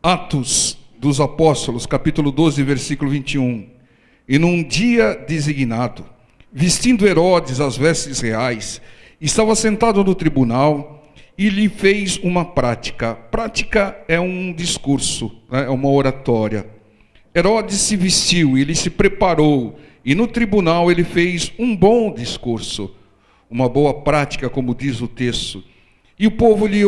Atos dos Apóstolos, capítulo 12, versículo 21. E num dia designado, vestindo Herodes as vestes reais, estava sentado no tribunal e lhe fez uma prática. Prática é um discurso, né? É uma oratória. Herodes se vestiu, ele se preparou, e no tribunal ele fez um bom discurso, uma boa prática, como diz o texto. E o povo lhe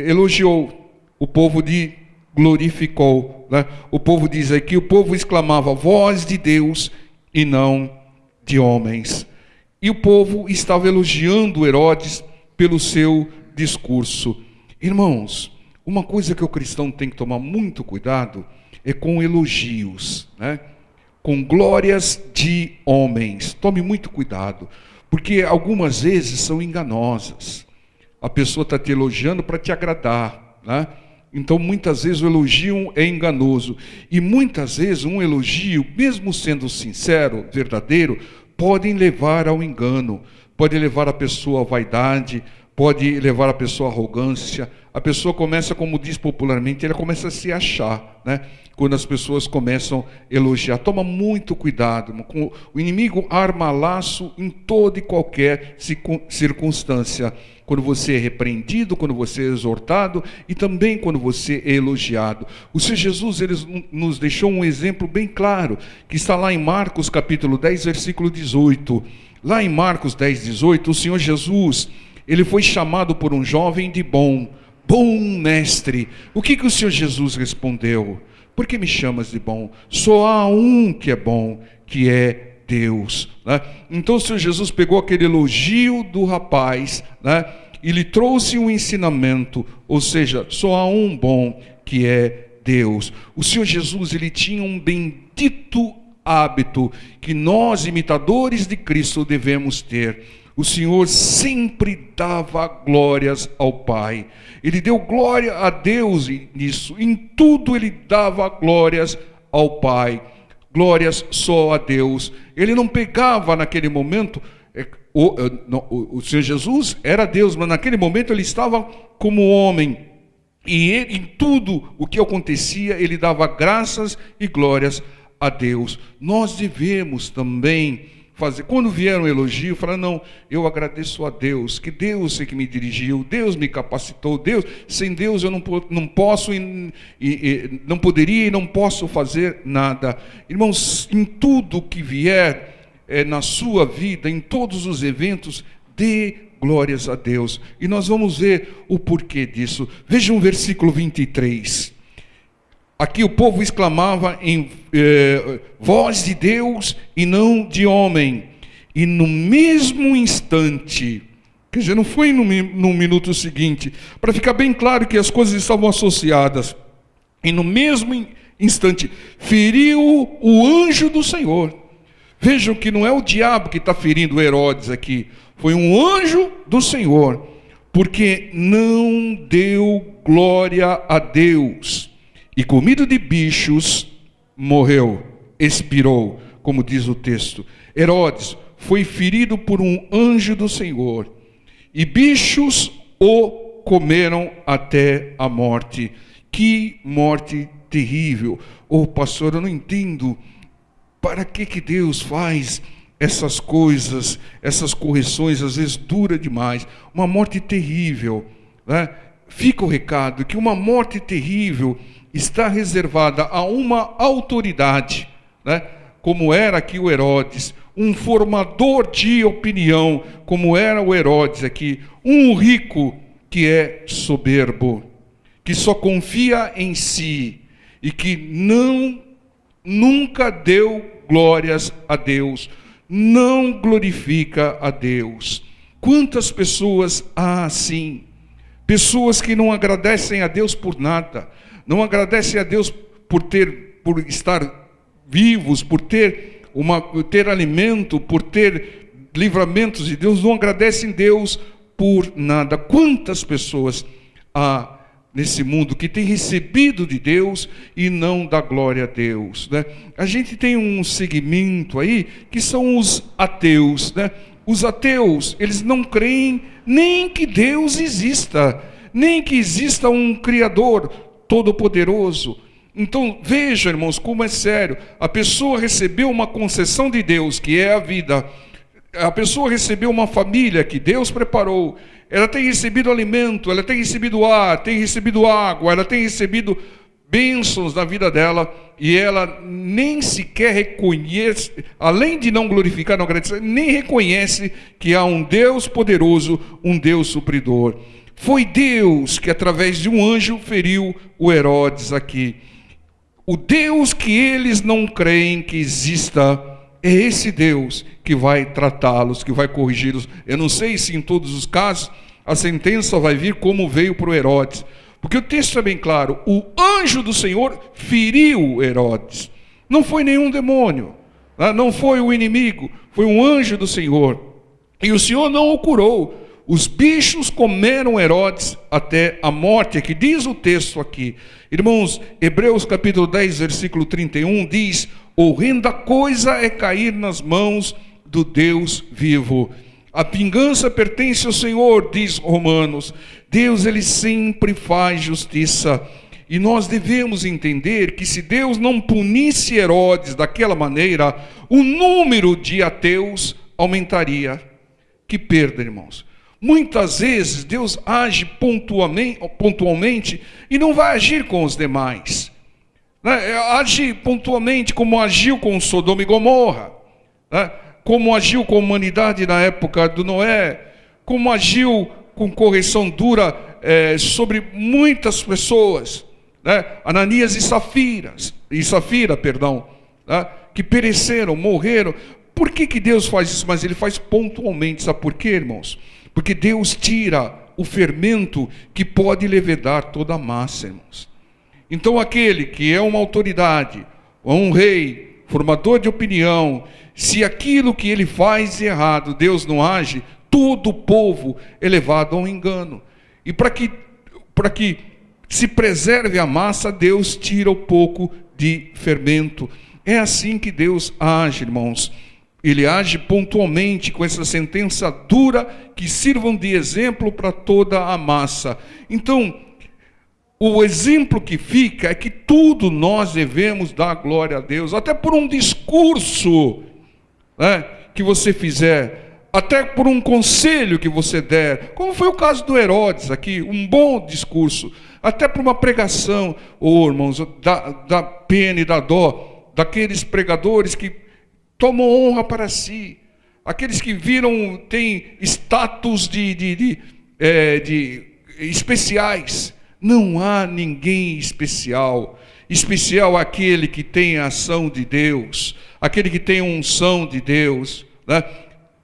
elogiou, o povo lhe glorificou, né? O povo diz aqui, o povo exclamava, voz de Deus e não de homens. E o povo estava elogiando Herodes pelo seu discurso. Irmãos, uma coisa que o cristão tem que tomar muito cuidado é com elogios, né? Com glórias de homens. Tome muito cuidado, porque algumas vezes são enganosas. A pessoa está te elogiando para te agradar, né? Então muitas vezes o elogio é enganoso, e muitas vezes um elogio, mesmo sendo sincero, verdadeiro, pode levar ao engano, pode levar a pessoa à vaidade, pode levar a pessoa à arrogância. A pessoa começa, como diz popularmente, ela começa a se achar, né? Quando as pessoas começam a elogiar. Toma muito cuidado. O inimigo arma laço em toda e qualquer circunstância. Quando você é repreendido, quando você é exortado e também quando você é elogiado. O Senhor Jesus ele nos deixou um exemplo bem claro, que está lá em Marcos capítulo 10, versículo 18. Lá em Marcos 10, 18, o Senhor Jesus, ele foi chamado por um jovem de bom mestre. O que o Senhor Jesus respondeu? Por que me chamas de bom? Só há um que é bom, que é Deus, né? Então o Senhor Jesus pegou aquele elogio do rapaz, né? E lhe trouxe um ensinamento, ou seja, só há um bom, que é Deus. O Senhor Jesus, ele tinha um bendito hábito que nós, imitadores de Cristo, devemos ter. O Senhor sempre dava glórias ao Pai. Ele deu glória a Deus nisso. Em tudo ele dava glórias ao Pai. Glórias só a Deus. Ele não pegava naquele momento... O Senhor Jesus era Deus, mas naquele momento ele estava como homem. E ele, em tudo o que acontecia, ele dava graças e glórias a Deus. Nós devemos também... fazer, quando vier um elogio, falar, não, eu agradeço a Deus, que Deus é que me dirigiu, Deus me capacitou, Deus, sem Deus eu não posso, não poderia e não posso fazer nada. Irmãos, em tudo que vier na sua vida, em todos os eventos, dê glórias a Deus. E nós vamos ver o porquê disso. Veja o versículo 23. Aqui o povo exclamava em voz de Deus e não de homem. E no mesmo instante, quer dizer, não foi no minuto seguinte, para ficar bem claro que as coisas estavam associadas. E no mesmo instante, feriu o anjo do Senhor. Vejam que não é o diabo que está ferindo Herodes aqui, foi um anjo do Senhor, porque não deu glória a Deus. E comido de bichos, morreu, expirou, como diz o texto. Herodes foi ferido por um anjo do Senhor, e bichos o comeram até a morte. Que morte terrível! Oh, pastor, eu não entendo. Para que Deus faz essas coisas, essas correções, às vezes dura demais. Uma morte terrível, né? Fica o recado que uma morte terrível está reservada a uma autoridade, né? Como era aqui o Herodes, um formador de opinião, como era o Herodes aqui, um rico que é soberbo, que só confia em si e que nunca deu glórias a Deus, não glorifica a Deus. Quantas pessoas há assim? Pessoas que não agradecem a Deus por nada, não agradecem a Deus por estar vivos, por ter alimento, por ter livramentos de Deus, não agradecem a Deus por nada. Quantas pessoas há nesse mundo que tem recebido de Deus e não dá glória a Deus, né? A gente tem um segmento aí que são os ateus, né? Os ateus, eles não creem nem que Deus exista. nem que exista um Criador todo-poderoso. Então, veja, irmãos, como é sério. A pessoa recebeu uma concessão de Deus, que é a vida. A pessoa recebeu uma família que Deus preparou. Ela tem recebido alimento, ela tem recebido ar, tem recebido água, ela tem recebido bênçãos na vida dela, e ela nem sequer reconhece, além de não glorificar, não agradecer, nem reconhece que há um Deus poderoso, um Deus supridor. Foi Deus que, através de um anjo, feriu o Herodes aqui. O Deus que eles não creem que exista, é esse Deus que vai tratá-los, que vai corrigi-los. Eu não sei se em todos os casos a sentença vai vir como veio para o Herodes, porque o texto é bem claro: o anjo do Senhor feriu Herodes. Não foi nenhum demônio, não foi o inimigo, foi um anjo do Senhor. E o Senhor não o curou. Os bichos comeram Herodes até a morte, é que diz o texto aqui. Irmãos, Hebreus capítulo 10, versículo 31 diz: horrenda coisa é cair nas mãos do Deus vivo. A vingança pertence ao Senhor, diz Romanos. Deus, ele sempre faz justiça. E nós devemos entender que se Deus não punisse Herodes daquela maneira, o número de ateus aumentaria. Que perda, irmãos. Muitas vezes Deus age pontualmente e não vai agir com os demais. Age pontualmente como agiu com Sodoma e Gomorra, como agiu com a humanidade na época do Noé, como agiu com correção dura sobre muitas pessoas, Ananias e Safira, que pereceram, morreram. Por que Deus faz isso? Mas ele faz pontualmente. Sabe por quê, irmãos? Porque Deus tira o fermento que pode levedar toda a massa, irmãos. Então aquele que é uma autoridade, um rei, formador de opinião, se aquilo que ele faz é errado, Deus não age, todo o povo é levado ao engano. E para que se preserve a massa, Deus tira um pouco de fermento. É assim que Deus age, irmãos. Ele age pontualmente com essa sentença dura que sirvam de exemplo para toda a massa. Então, o exemplo que fica é que tudo nós devemos dar glória a Deus, até por um discurso que você fizer, até por um conselho que você der, como foi o caso do Herodes aqui, um bom discurso, até por uma pregação. Irmãos, dá pena e dá dó daqueles pregadores que tomam honra para si, aqueles que têm status de especiais. Não há ninguém especial. Especial é aquele que tem a ação de Deus, aquele que tem a unção de Deus,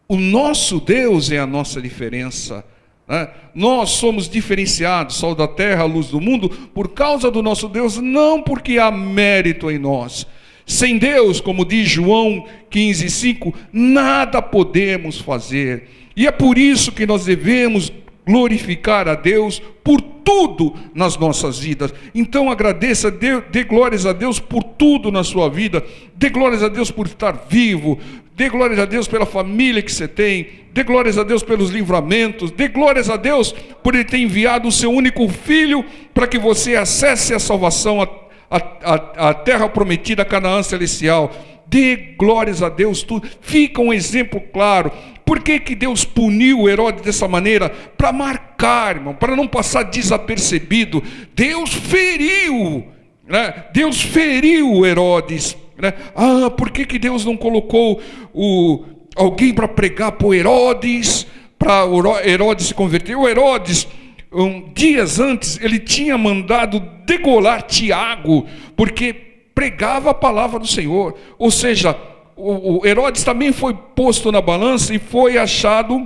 O nosso Deus é a nossa diferença, Nós somos diferenciados, sal da terra, luz do mundo, por causa do nosso Deus, não porque há mérito em nós. Sem Deus, como diz João 15:5, nada podemos fazer. E é por isso que nós devemos glorificar a Deus por tudo nas nossas vidas. Então agradeça, dê glórias a Deus por tudo na sua vida. Dê glórias a Deus por estar vivo. Dê glórias a Deus pela família que você tem. Dê glórias a Deus pelos livramentos. Dê glórias a Deus por Ele ter enviado o seu único Filho para que você acesse a salvação, a terra prometida, a Canaã celestial. Dê glórias a Deus, tudo. Fica um exemplo claro. Por que Deus puniu Herodes dessa maneira? Para marcar, irmão, para não passar desapercebido. Deus feriu, Deus feriu Herodes, por que Deus não colocou alguém para pregar para o Herodes, para Herodes se converter? O Herodes, dias antes, ele tinha mandado degolar Tiago, porque pregava a palavra do Senhor. Ou seja, o Herodes também foi posto na balança e foi achado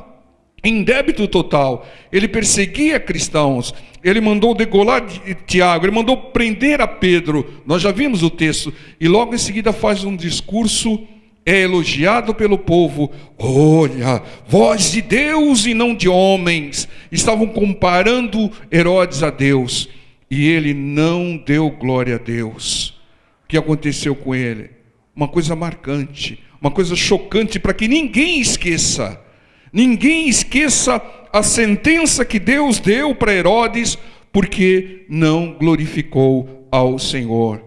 em débito total. Ele perseguia cristãos, ele mandou degolar Tiago, ele mandou prender a Pedro. Nós já vimos o texto. E logo em seguida faz um discurso, é elogiado pelo povo. Olha, voz de Deus e não de homens. Estavam comparando Herodes a Deus, e ele não deu glória a Deus. O que aconteceu com ele? Uma coisa marcante, uma coisa chocante, para que ninguém esqueça a sentença que Deus deu para Herodes, porque não glorificou ao Senhor.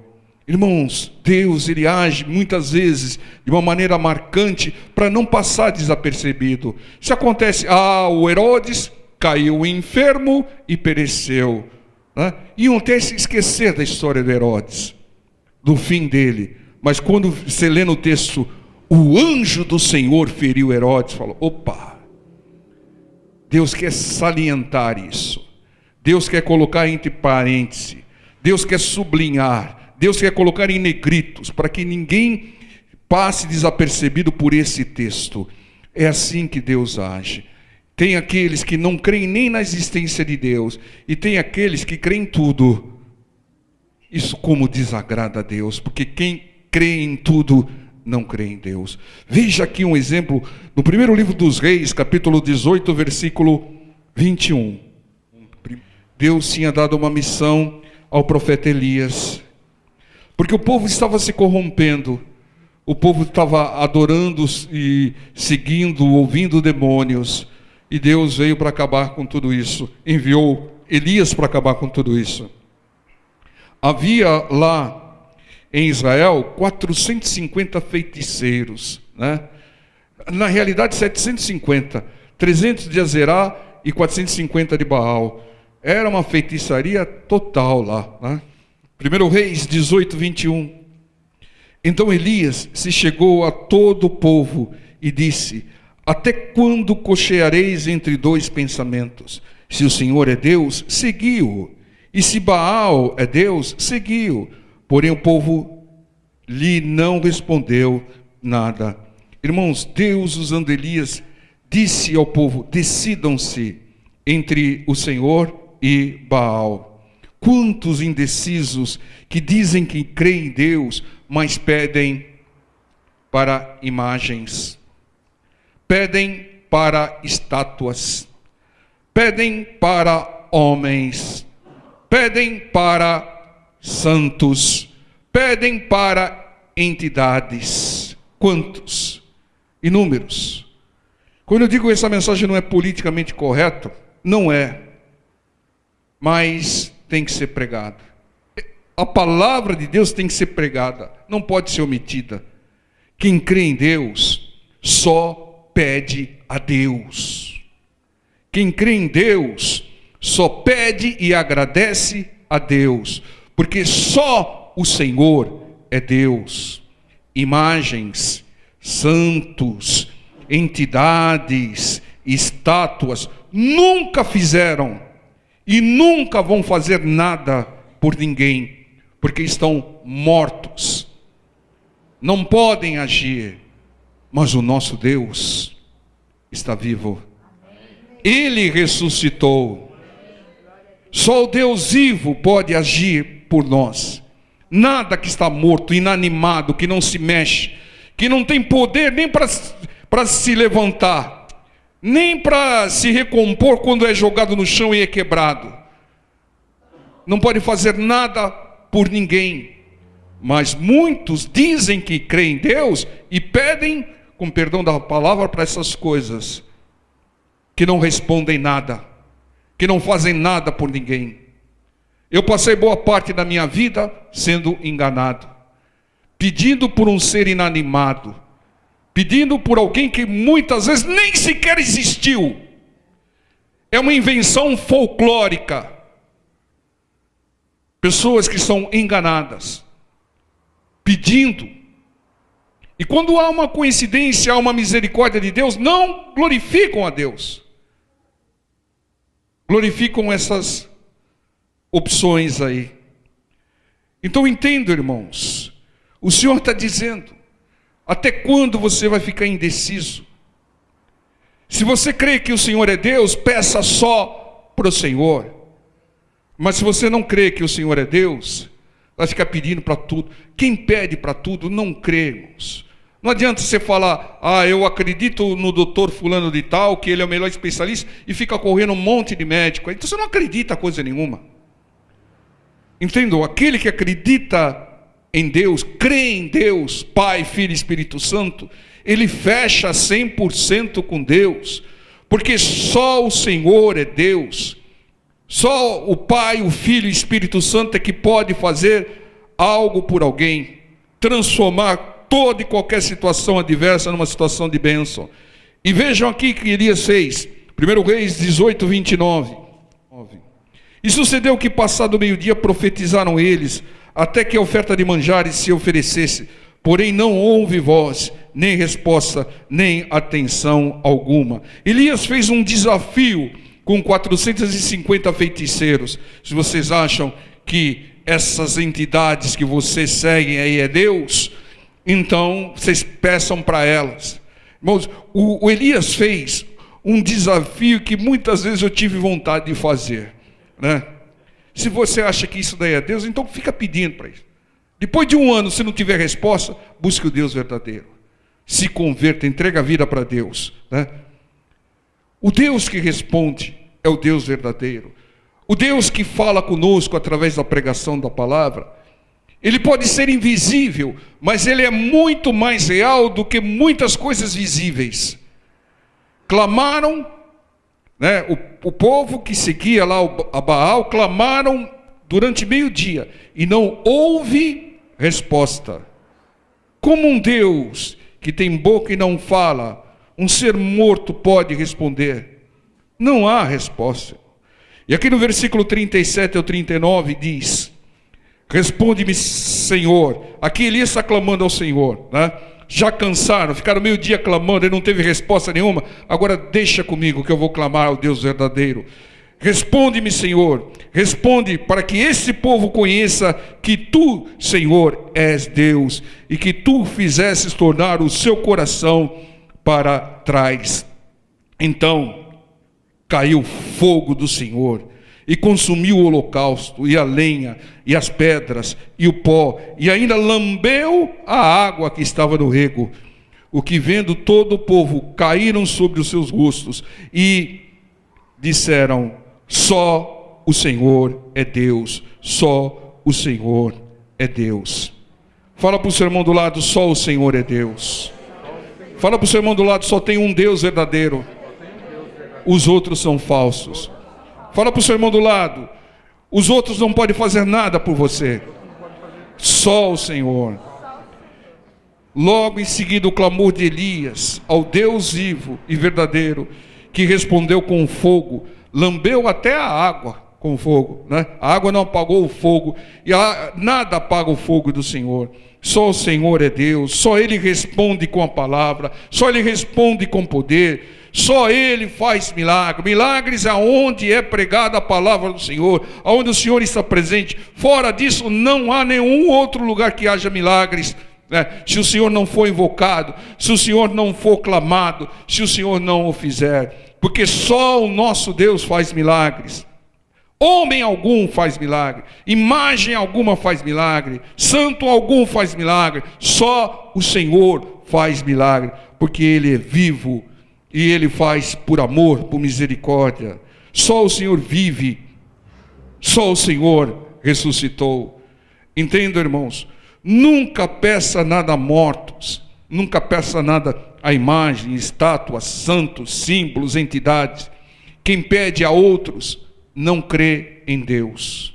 Irmãos, Deus, ele age muitas vezes de uma maneira marcante para não passar desapercebido. Isso acontece, o Herodes caiu enfermo e pereceu, né? Iam até se esquecer da história de Herodes, do fim dele. Mas quando você lê no texto, o anjo do Senhor feriu Herodes, falou, opa, Deus quer salientar isso. Deus quer colocar entre parênteses, Deus quer sublinhar, Deus quer colocar em negritos, para que ninguém passe desapercebido por esse texto. É assim que Deus age. Tem aqueles que não creem nem na existência de Deus, e tem aqueles que creem em tudo. Isso como desagrada a Deus, porque quem crê em tudo não crê em Deus. Veja aqui um exemplo, no primeiro livro dos Reis, capítulo 18, versículo 21. Deus tinha dado uma missão ao profeta Elias, porque o povo estava se corrompendo, o povo estava adorando e seguindo, ouvindo demônios, e Deus veio para acabar com tudo isso, enviou Elias para acabar com tudo isso. Havia lá em Israel 450 feiticeiros, né? Na realidade 750, 300 de Azerá e 450 de Baal. Era uma feitiçaria total lá, né? 1 Reis 18, 21. Então Elias se chegou a todo o povo e disse: até quando cocheareis entre dois pensamentos? Se o Senhor é Deus, segui-o, e se Baal é Deus, segui-o. Porém o povo lhe não respondeu nada. Irmãos, Deus, usando Elias, disse ao povo: decidam-se entre o Senhor e Baal. Quantos indecisos que dizem que creem em Deus, mas pedem para imagens, pedem para estátuas, pedem para homens, pedem para santos, pedem para entidades. Quantos? Inúmeros. Quando eu digo que essa mensagem não é politicamente correta, não é, mas tem que ser pregada. A palavra de Deus tem que ser pregada, não pode ser omitida. Quem crê em Deus só pede a Deus. Quem crê em Deus só pede e agradece a Deus, porque só o Senhor é Deus. Imagens, santos, entidades, estátuas nunca fizeram e nunca vão fazer nada por ninguém, porque estão mortos, não podem agir. Mas o nosso Deus está vivo, Ele ressuscitou. Só o Deus vivo pode agir por nós. Nada que está morto, inanimado, que não se mexe, que não tem poder nem para se levantar, nem para se recompor quando é jogado no chão e é quebrado, não pode fazer nada por ninguém. Mas muitos dizem que creem em Deus e pedem, com perdão da palavra, para essas coisas, que não respondem nada, que não fazem nada por ninguém. Eu passei boa parte da minha vida sendo enganado, pedindo por um ser inanimado, pedindo por alguém que muitas vezes nem sequer existiu. É uma invenção folclórica. Pessoas que são enganadas, pedindo. E quando há uma coincidência, há uma misericórdia de Deus, não glorificam a Deus. Glorificam essas opções aí. Então entendo, irmãos, o Senhor está dizendo: até quando você vai ficar indeciso? Se você crê que o Senhor é Deus, peça só para o Senhor. Mas se você não crê que o Senhor é Deus, vai ficar pedindo para tudo. Quem pede para tudo não crê, irmãos. Não adianta você falar: eu acredito no doutor fulano de tal, que ele é o melhor especialista, e fica correndo um monte de médico. Então você não acredita coisa nenhuma. Entendam? Aquele que acredita em Deus, crê em Deus, Pai, Filho e Espírito Santo, ele fecha 100% com Deus, porque só o Senhor é Deus. Só o Pai, o Filho e o Espírito Santo é que pode fazer algo por alguém, transformar toda e qualquer situação adversa numa situação de bênção. E vejam aqui que Elias fez, 1 Reis 18, 29. E sucedeu que, passado o meio-dia, profetizaram eles, até que a oferta de manjares se oferecesse. Porém não houve voz, nem resposta, nem atenção alguma. Elias fez um desafio com 450 feiticeiros. Se vocês acham que essas entidades que vocês seguem aí é Deus, então vocês peçam para elas. Irmãos, o Elias fez um desafio que muitas vezes eu tive vontade de fazer, né? Se você acha que isso daí é Deus, então fica pedindo para isso. Depois de um ano, se não tiver resposta, busque o Deus verdadeiro. Se converta, entrega a vida para Deus, né? O Deus que responde é o Deus verdadeiro. O Deus que fala conosco através da pregação da palavra. Ele pode ser invisível, mas ele é muito mais real do que muitas coisas visíveis. Clamaram, né, o povo que seguia lá a Baal, clamaram durante meio-dia e não houve resposta. Como um Deus que tem boca e não fala, um ser morto pode responder? Não há resposta. E aqui no versículo 37 ao 39 diz: responde-me, Senhor. Aqui Elias está clamando ao Senhor, né? Já cansaram, ficaram meio dia clamando e não teve resposta nenhuma. Agora deixa comigo que eu vou clamar ao Deus verdadeiro. Responde-me, Senhor. Responde para que esse povo conheça que tu, Senhor, és Deus, e que tu fizesses tornar o seu coração para trás. Então caiu fogo do Senhor e consumiu o holocausto, e a lenha, e as pedras, e o pó, e ainda lambeu a água que estava no rego. O que vendo todo o povo, caíram sobre os seus rostos, e disseram: só o Senhor é Deus, só o Senhor é Deus. Fala para o seu irmão do lado: só o Senhor é Deus. Fala para o seu irmão do lado: só tem um Deus verdadeiro, os outros são falsos. Fala para o seu irmão do lado: os outros não podem fazer nada por você, só o Senhor. Logo em seguida o clamor de Elias ao Deus vivo e verdadeiro, que respondeu com fogo, lambeu até a água com fogo, né? A água não apagou o fogo, e nada apaga o fogo do Senhor. Só o Senhor é Deus, só Ele responde com a palavra, só Ele responde com poder. Só Ele faz milagres. Milagres aonde é pregada a palavra do Senhor, aonde o Senhor está presente. Fora disso não há nenhum outro lugar que haja milagres, né? Se o Senhor não for invocado, se o Senhor não for clamado, se o Senhor não o fizer. Porque só o nosso Deus faz milagres. Homem algum faz milagre, imagem alguma faz milagre, santo algum faz milagre. Só o Senhor faz milagre, porque Ele é vivo. E Ele faz por amor, por misericórdia. Só o Senhor vive. Só o Senhor ressuscitou. Entenda, irmãos, nunca peça nada a mortos. Nunca peça nada a imagem, estátuas, santos, símbolos, entidades. Quem pede a outros não crê em Deus.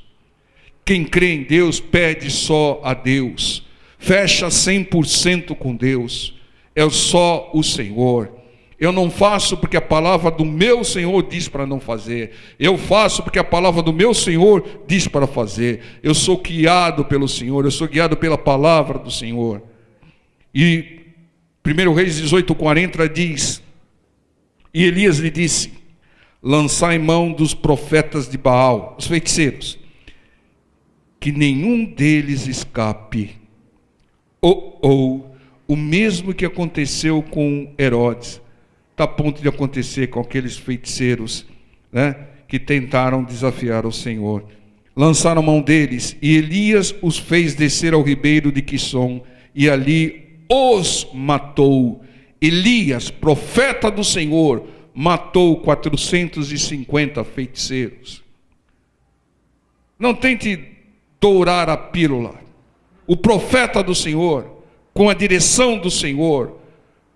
Quem crê em Deus pede só a Deus. Fecha 100% com Deus. É só o Senhor. Eu não faço porque a palavra do meu Senhor diz para não fazer. Eu faço porque a palavra do meu Senhor diz para fazer. Eu sou guiado pelo Senhor. Eu sou guiado pela palavra do Senhor. E 1 Reis 18:40 diz: e Elias lhe disse: lançai mão dos profetas de Baal, os feiticeiros, que nenhum deles escape. Ou o mesmo que aconteceu com Herodes está a ponto de acontecer com aqueles feiticeiros, né, que tentaram desafiar o Senhor. Lançaram mão deles, e Elias os fez descer ao ribeiro de Quisson, e ali os matou. Elias, profeta do Senhor, matou 450 feiticeiros. Não tente dourar a pílula. O profeta do Senhor, com a direção do Senhor,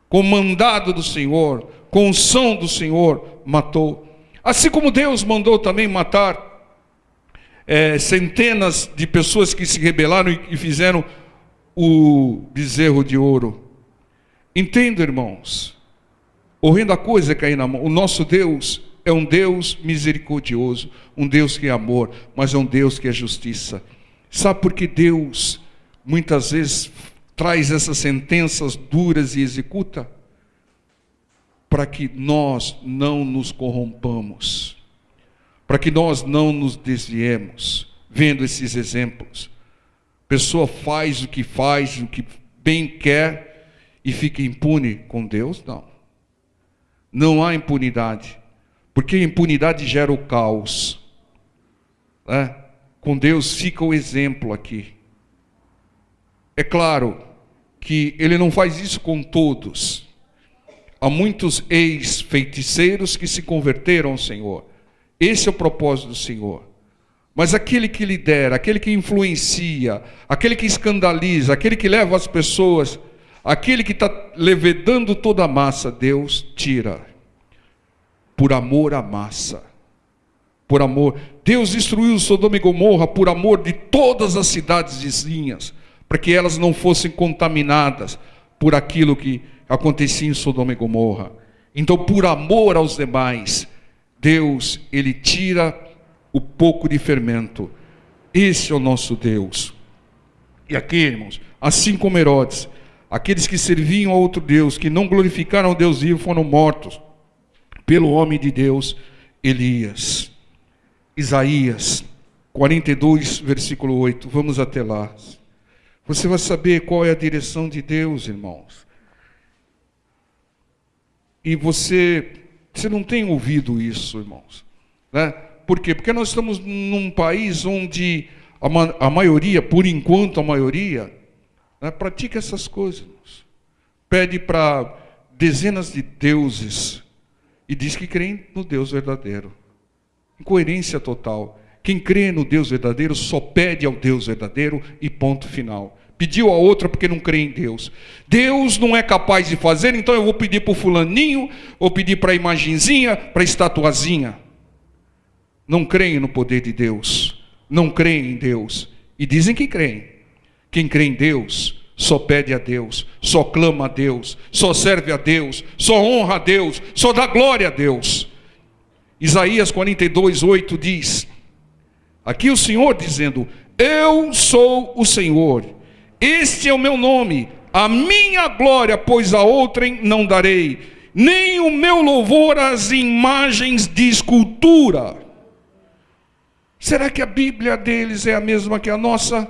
com o mandado do Senhor, com unção do Senhor, matou. Assim como Deus mandou também matar centenas de pessoas que se rebelaram e fizeram o bezerro de ouro. Entenda, irmãos, horrenda coisa é cair na mão. O nosso Deus é um Deus misericordioso, um Deus que é amor, mas é um Deus que é justiça. Sabe por que Deus muitas vezes traz essas sentenças duras e executa? Para que nós não nos corrompamos, para que nós não nos desviemos, vendo esses exemplos. A pessoa faz o que bem quer e fica impune com Deus? Não. Não há impunidade, porque a impunidade gera o caos. Com Deus fica o exemplo aqui. É claro que Ele não faz isso com todos. Há muitos ex-feiticeiros que se converteram ao Senhor. Esse é o propósito do Senhor. Mas aquele que lidera, aquele que influencia, aquele que escandaliza, aquele que leva as pessoas, aquele que está levedando toda a massa, Deus tira. Por amor à massa. Por amor. Deus destruiu Sodoma e Gomorra por amor de todas as cidades vizinhas, para que elas não fossem contaminadas por aquilo que acontecia em Sodoma e Gomorra. Então, por amor aos demais, Deus, Ele tira o pouco de fermento. Esse é o nosso Deus. E aqui, irmãos, assim como Herodes, aqueles que serviam a outro Deus, que não glorificaram o Deus vivo, foram mortos pelo homem de Deus, Elias. Isaías 42, versículo 8. Vamos até lá. Você vai saber qual é a direção de Deus, irmãos. E você não tem ouvido isso, irmãos, né? Por quê? Porque nós estamos num país onde a maioria, por enquanto a maioria, né, pratica essas coisas, irmãos. Pede para dezenas de deuses e diz que crê no Deus verdadeiro. Incoerência total. Quem crê no Deus verdadeiro só pede ao Deus verdadeiro e ponto final. Pediu a outra porque não crê em Deus. Deus não é capaz de fazer, então eu vou pedir para o fulaninho, vou pedir para a imagenzinha, para a estatuazinha. Não creem no poder de Deus. Não creem em Deus. E dizem que creem. Quem crê em Deus só pede a Deus, só clama a Deus, só serve a Deus, só honra a Deus, só dá glória a Deus. Isaías 42, 8 diz, aqui o Senhor dizendo, eu sou o Senhor, este é o meu nome, a minha glória, pois a outrem não darei, nem o meu louvor às imagens de escultura. Será que a Bíblia deles é a mesma que a nossa?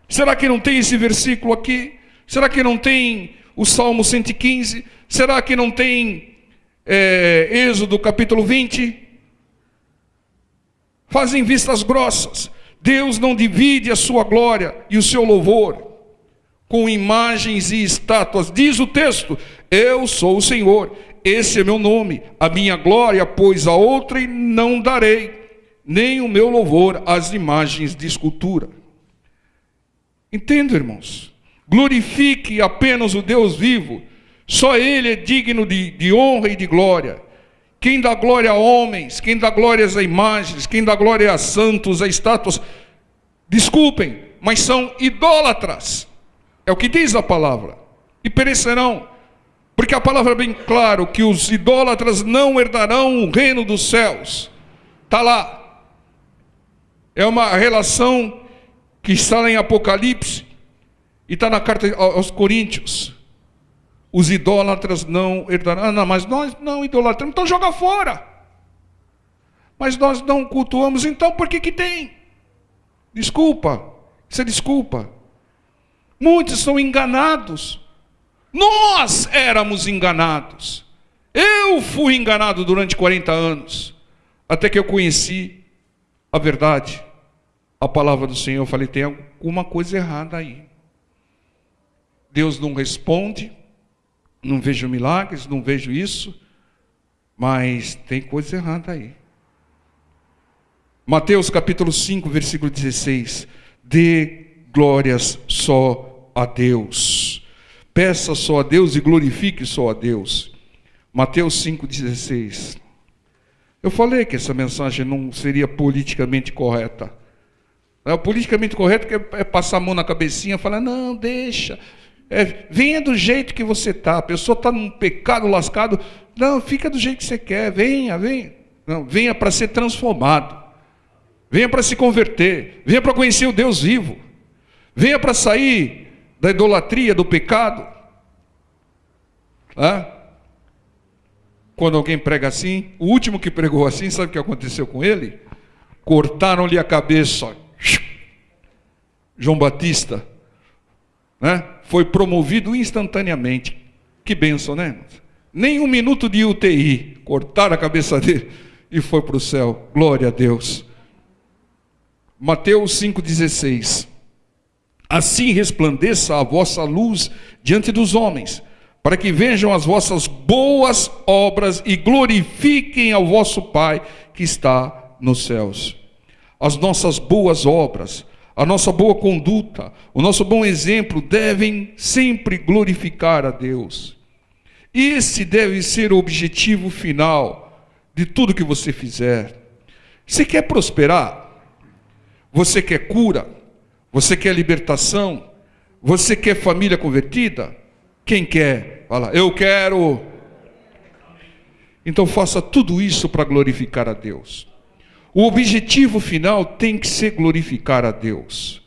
Será que não tem esse versículo aqui? Será que não tem o Salmo 115? Será que não tem Êxodo capítulo 20? Fazem vistas grossas. Deus não divide a sua glória e o seu louvor com imagens e estátuas. Diz o texto, eu sou o Senhor, esse é meu nome, a minha glória, pois a outrem não darei, nem o meu louvor às imagens de escultura. Entendo, irmãos? Glorifique apenas o Deus vivo, só Ele é digno de honra e de glória. Quem dá glória a homens, quem dá glória a imagens, quem dá glória a santos, a estátuas, desculpem, mas são idólatras. É o que diz a palavra. E perecerão. Porque a palavra é bem claro que os idólatras não herdarão o reino dos céus. Está lá. É uma relação que está lá em Apocalipse e está na carta aos Coríntios. Os idólatras não herdarão. Ah, não, mas nós não idolatramos, então joga fora. Mas nós não cultuamos, então por que tem? Desculpa, isso é desculpa. Muitos são enganados. Nós éramos enganados. Eu fui enganado durante 40 anos, até que eu conheci a verdade, a palavra do Senhor. Eu falei, tem alguma coisa errada aí. Deus não responde, não vejo milagres, não vejo isso, mas tem coisa errada aí. Mateus capítulo 5, versículo 16. Dê glórias só a Deus. Peça só a Deus e glorifique só a Deus. Mateus 5,16. Eu falei que essa mensagem não seria politicamente correta. O politicamente correto é passar a mão na cabecinha e falar, não, deixa. Venha do jeito que você está. A pessoa está num pecado lascado. Não, fica do jeito que você quer. Venha. Não, venha para ser transformado. Venha para se converter. Venha para conhecer o Deus vivo. Venha para sair da idolatria, do pecado. Quando alguém prega assim, o último que pregou assim, sabe o que aconteceu com ele? Cortaram-lhe a cabeça. João Batista, foi promovido instantaneamente. Que bênção, né? Nem um minuto de UTI. Cortaram a cabeça dele e foi para o céu. Glória a Deus. Mateus 5,16. Assim resplandeça a vossa luz diante dos homens, para que vejam as vossas boas obras e glorifiquem ao vosso Pai que está nos céus. As nossas boas obras, a nossa boa conduta, o nosso bom exemplo devem sempre glorificar a Deus. Esse deve ser o objetivo final de tudo que você fizer. Você quer prosperar? Você quer cura? Você quer libertação? Você quer família convertida? Quem quer? Fala, eu quero. Então faça tudo isso para glorificar a Deus. O objetivo final tem que ser glorificar a Deus.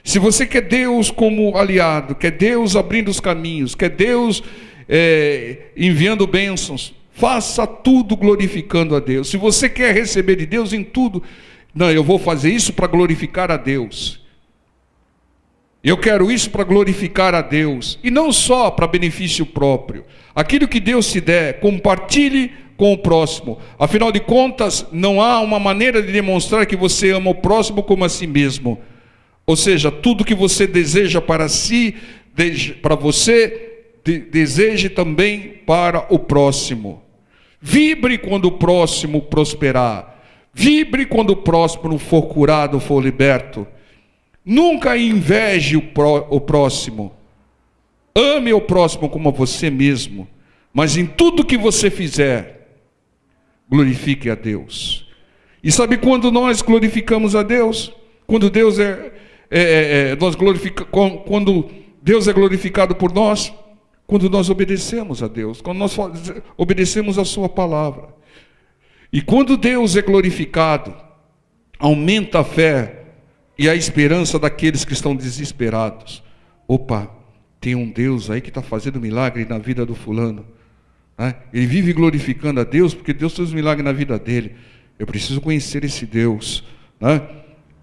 Se você quer Deus como aliado, quer Deus abrindo os caminhos, quer Deus enviando bênçãos, faça tudo glorificando a Deus. Se você quer receber de Deus em tudo, não, eu vou fazer isso para glorificar a Deus. Eu quero isso para glorificar a Deus, e não só para benefício próprio. Aquilo que Deus te der, compartilhe com o próximo. Afinal de contas, não há uma maneira de demonstrar que você ama o próximo como a si mesmo. Ou seja, tudo que você deseja para si, para você, deseje também para o próximo. Vibre quando o próximo prosperar. Vibre quando o próximo for curado, for liberto. Nunca inveje o próximo. Ame o próximo como a você mesmo. Mas em tudo que você fizer, glorifique a Deus. E sabe quando nós glorificamos a Deus? Quando Deus quando Deus é glorificado por nós, quando nós obedecemos a Deus, quando nós obedecemos a sua palavra. E quando Deus é glorificado, aumenta a fé e a esperança daqueles que estão desesperados. Opa, tem um Deus aí que está fazendo milagre na vida do fulano. Ele vive glorificando a Deus porque Deus fez um milagre na vida dele. Eu preciso conhecer esse Deus.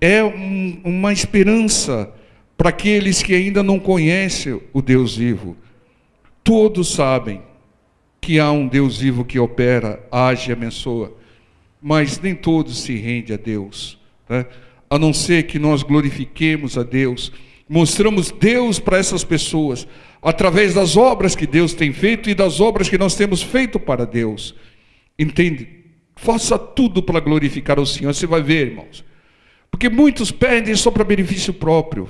É uma esperança para aqueles que ainda não conhecem o Deus vivo. Todos sabem que há um Deus vivo que opera, age e abençoa, mas nem todos se rendem a Deus. A não ser que nós glorifiquemos a Deus, mostramos Deus para essas pessoas, através das obras que Deus tem feito e das obras que nós temos feito para Deus. Entende? Faça tudo para glorificar o Senhor. Você vai ver, irmãos. Porque muitos pedem só para benefício próprio.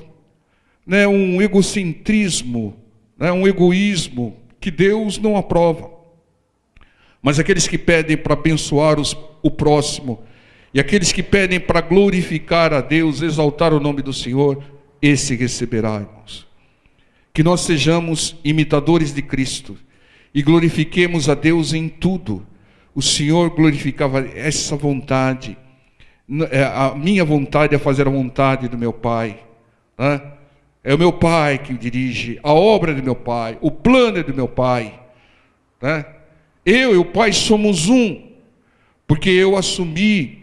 Um egocentrismo, um egoísmo que Deus não aprova. Mas aqueles que pedem para abençoar o próximo, e aqueles que pedem para glorificar a Deus, exaltar o nome do Senhor, esse receberá, irmãos. Que nós sejamos imitadores de Cristo e glorifiquemos a Deus em tudo. O Senhor glorificava essa vontade. A minha vontade é fazer a vontade do meu Pai. É o meu Pai que dirige, a obra é do meu Pai, o plano é do meu Pai. Eu e o Pai somos um, porque eu assumi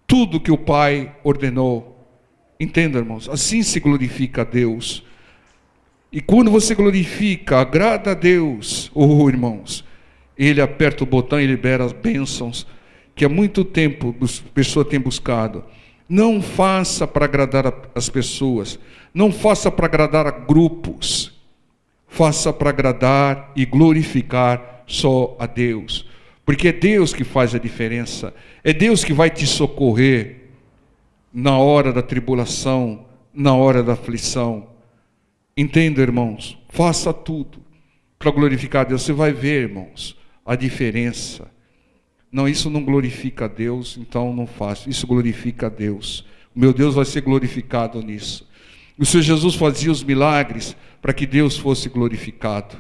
tudo que o Pai ordenou. Entenda, irmãos, assim se glorifica a Deus. E quando você glorifica, agrada a Deus, irmãos, Ele aperta o botão e libera as bênçãos que há muito tempo a pessoa tem buscado. Não faça para agradar as pessoas, não faça para agradar a grupos, faça para agradar e glorificar só a Deus. Porque é Deus que faz a diferença. É Deus que vai te socorrer na hora da tribulação, na hora da aflição. Entenda, irmãos, faça tudo para glorificar a Deus. Você vai ver, irmãos, a diferença. Não, isso não glorifica a Deus, então não faço. Isso glorifica a Deus. O meu Deus vai ser glorificado nisso. O Senhor Jesus fazia os milagres para que Deus fosse glorificado.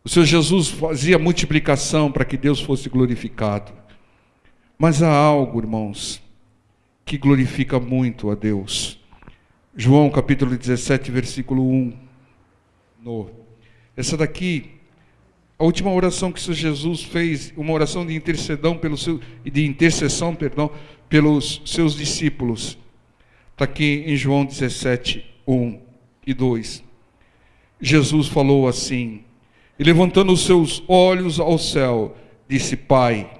O Senhor Jesus fazia multiplicação para que Deus fosse glorificado. Mas há algo, irmãos, que glorifica muito a Deus. João capítulo 17, versículo 1. Essa daqui, a última oração que o Senhor Jesus fez, uma oração de intercessão pelos seus discípulos. Está aqui em João 17, 1 e 2. Jesus falou assim, e levantando os seus olhos ao céu, disse: Pai,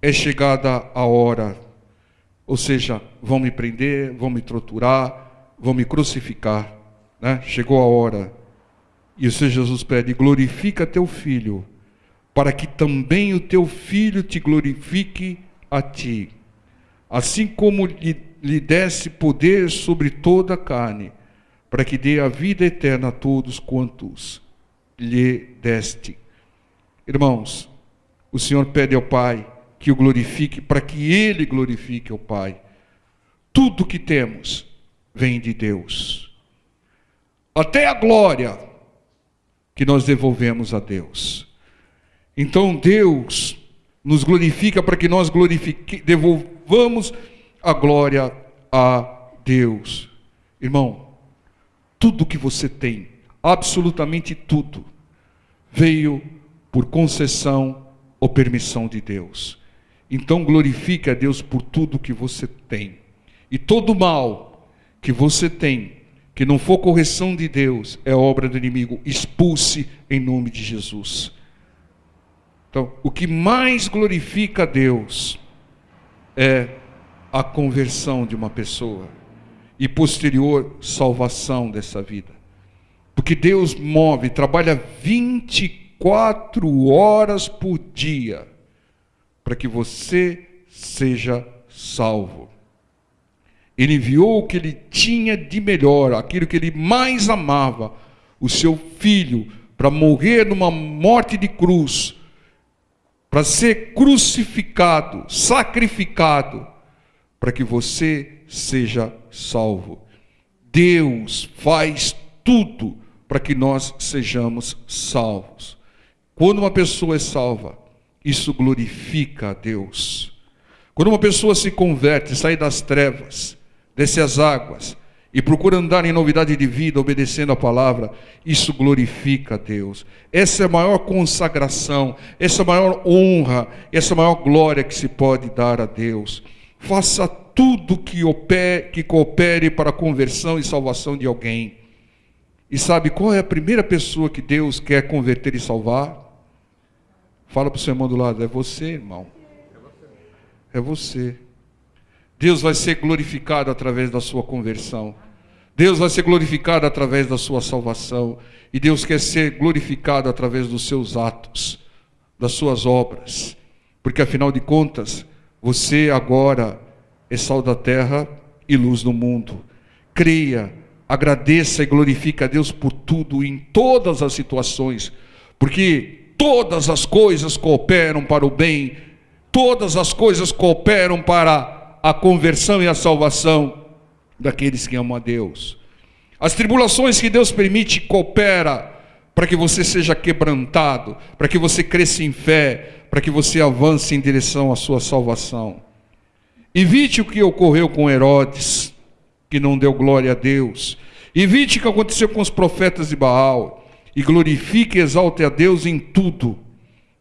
é chegada a hora. Ou seja, vão me prender, vão me torturar, vão me crucificar, né? Chegou a hora. E o Senhor Jesus pede: glorifica teu filho, para que também o teu filho te glorifique a ti. Assim como lhe desse poder sobre toda a carne, para que dê a vida eterna a todos quantos lhe deste. Irmãos, o Senhor pede ao Pai que o glorifique, para que Ele glorifique ao Pai. Tudo que temos vem de Deus. Até a glória que nós devolvemos a Deus. Então Deus nos glorifica para que nós devolvamos a glória a Deus. Irmão, tudo que você tem, absolutamente tudo, veio por concessão ou permissão de Deus. Então glorifique a Deus por tudo que você tem. E todo mal que você tem, que não for correção de Deus, é obra do inimigo. Expulse em nome de Jesus. Então, o que mais glorifica a Deus é a conversão de uma pessoa e posterior salvação dessa vida. Porque Deus move, trabalha 24 horas por dia para que você seja salvo. Ele enviou o que ele tinha de melhor, aquilo que ele mais amava, o seu filho, para morrer numa morte de cruz, para ser crucificado, sacrificado, para que você seja salvo. Deus faz tudo para que nós sejamos salvos. Quando uma pessoa é salva, isso glorifica a Deus. Quando uma pessoa se converte, sai das trevas, desce as águas e procura andar em novidade de vida, obedecendo a palavra, isso glorifica a Deus. Essa é a maior consagração, essa é a maior honra, essa é a maior glória que se pode dar a Deus. Faça tudo que coopere para a conversão e salvação de alguém. E sabe qual é a primeira pessoa que Deus quer converter e salvar? Fala para o seu irmão do lado: é você, irmão. É você. Deus vai ser glorificado através da sua conversão. Deus vai ser glorificado através da sua salvação. E Deus quer ser glorificado através dos seus atos, das suas obras. Porque afinal de contas, você agora é sal da terra e luz do mundo. Creia, agradeça e glorifique a Deus por tudo, em todas as situações. Porque todas as coisas cooperam para o bem. Todas as coisas cooperam para a conversão e a salvação daqueles que amam a Deus. As tribulações que Deus permite coopera para que você seja quebrantado, para que você cresça em fé, para que você avance em direção à sua salvação. Evite o que ocorreu com Herodes, que não deu glória a Deus. Evite o que aconteceu com os profetas de Baal. E glorifique e exalte a Deus em tudo,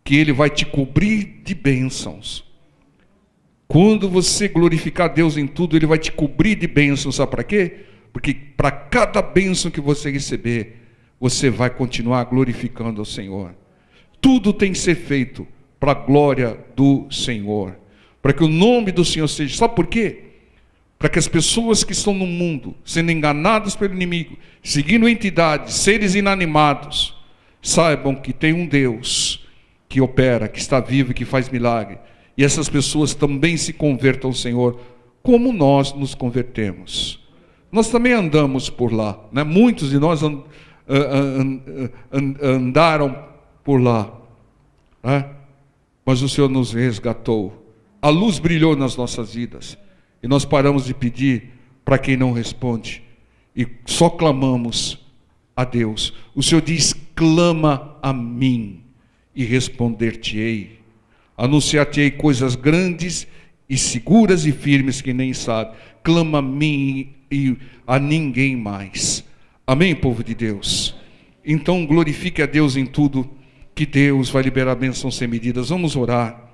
que Ele vai te cobrir de bênçãos. Quando você glorificar a Deus em tudo, Ele vai te cobrir de bênçãos. Sabe para quê? Porque para cada bênção que você receber, você vai continuar glorificando ao Senhor. Tudo tem que ser feito para a glória do Senhor, para que o nome do Senhor seja. Sabe por quê? Para que as pessoas que estão no mundo, sendo enganadas pelo inimigo, seguindo entidades, seres inanimados, saibam que tem um Deus que opera, que está vivo e que faz milagre. E essas pessoas também se convertam ao Senhor, como nós nos convertemos. Nós também andamos por lá, né? Muitos de nós andaram por lá, né? Mas o Senhor nos resgatou. A luz brilhou nas nossas vidas. E nós paramos de pedir para quem não responde. E só clamamos a Deus. O Senhor diz: clama a mim e responder-te-ei. Anunciar-te-ei coisas grandes e seguras e firmes que nem sabe. Clama a mim e a ninguém mais. Amém, povo de Deus? Então glorifique a Deus em tudo, que Deus vai liberar bênçãos sem medidas. Vamos orar.